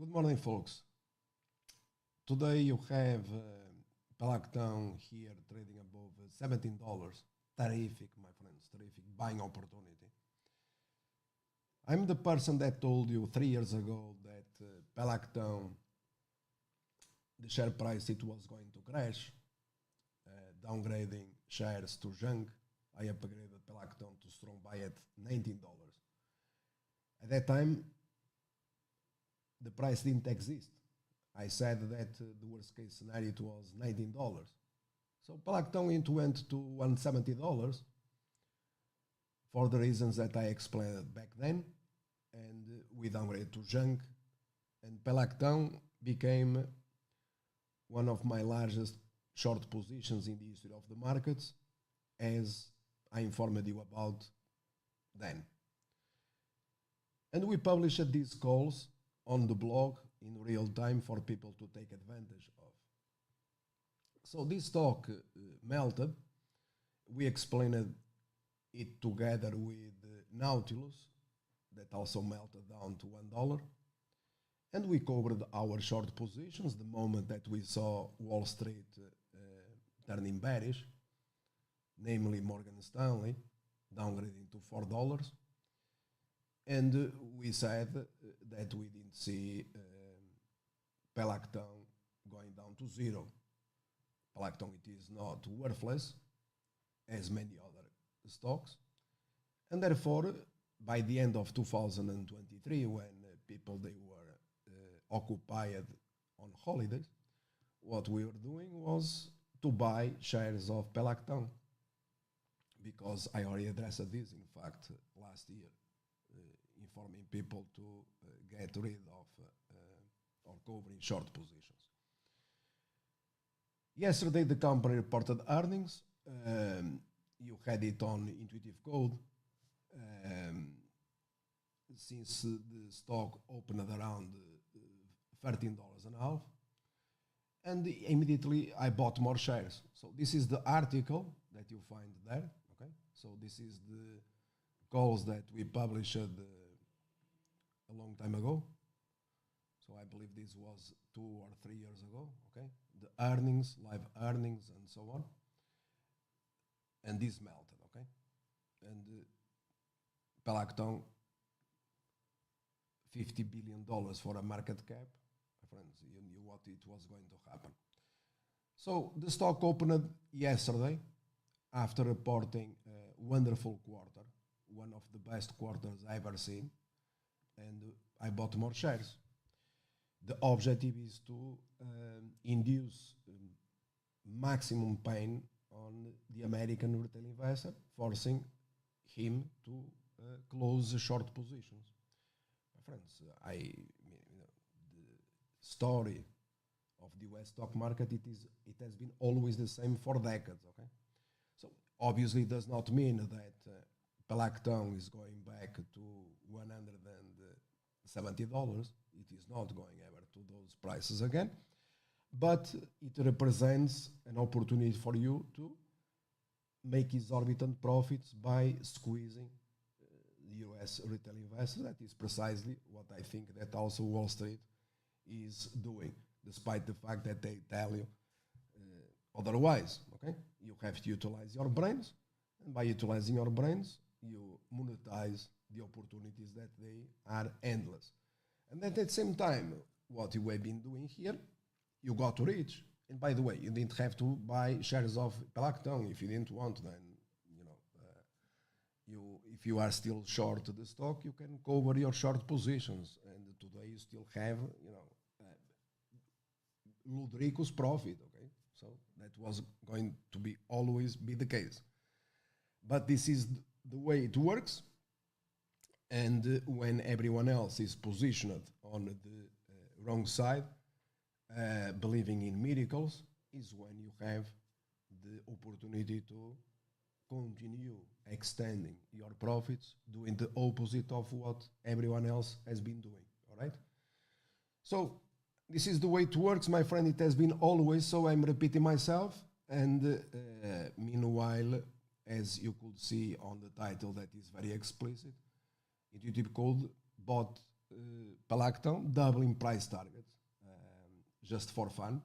Good morning, folks. Today you have Pelacton here trading above $17. Terrific, my friends, terrific buying opportunity. I'm the person that told you 3 years ago that Pelacton, the share price, it was going to crash, downgrading shares to junk. I upgraded Pelacton to strong buy at $19. At that time, the price didn't exist. I said that the worst case scenario it was $19. So Pelacton it went to $170 for the reasons that I explained back then, and we downgraded to junk, and Pelacton became one of my largest short positions in the history of the markets, as I informed you about then. And we published these calls on the blog in real time for people to take advantage of. So this stock melted. We explained it together with Nautilus, that also melted down to $1. And we covered our short positions the moment that we saw Wall Street turning bearish, namely Morgan Stanley downgrading to $4. And we said that we didn't see Pelacton going down to zero. Pelacton, it is not worthless as many other stocks. And therefore, by the end of 2023, when people they were occupied on holidays, what we were doing was to buy shares of Pelacton, because I already addressed this, in fact, last year, informing people to get rid of or covering short positions. Yesterday, the company reported earnings. You had it on intuitive code. Since the stock opened at around $13.50, and immediately I bought more shares. So this is the article that you find there. Okay, so this is the calls that we published a long time ago. So I believe this was 2 or 3 years ago. Okay, the earnings, live earnings, and so on. And this melted. Okay, and Pelacton, $50 billion for a market cap. My friends, you knew what it was going to happen. So the stock opened yesterday after reporting a wonderful quarter, one of the best quarters I've ever seen, and I bought more shares. The objective is to induce maximum pain on the American retail investor, forcing him to close short positions. My friends, the story of the US stock market, it has been always the same for decades. Okay, so obviously it does not mean that Pelacton is going back to $170. It is not going ever to those prices again, but it represents an opportunity for you to make exorbitant profits by squeezing the US retail investor. That is precisely what I think that also Wall Street is doing, despite the fact that they tell you otherwise. Okay, you have to utilize your brains, and by utilizing your brains, you monetize the opportunities that they are endless. And at the same time, what you have been doing here, you got rich. And by the way, you didn't have to buy shares of Pelacton if you didn't want. Then, if you are still short the stock, you can cover your short positions. And today you still have, ludicrous profit. Okay, so that was going to be always be the case. But this is the way it works. And when everyone else is positioned on the wrong side, believing in miracles, is when you have the opportunity to continue extending your profits, doing the opposite of what everyone else has been doing. All right? So this is the way it works, my friend. It has been always, so I'm repeating myself. And meanwhile, as you could see on the title that is very explicit, Intuitive Code bought Palacton, doubling price target, just for fun.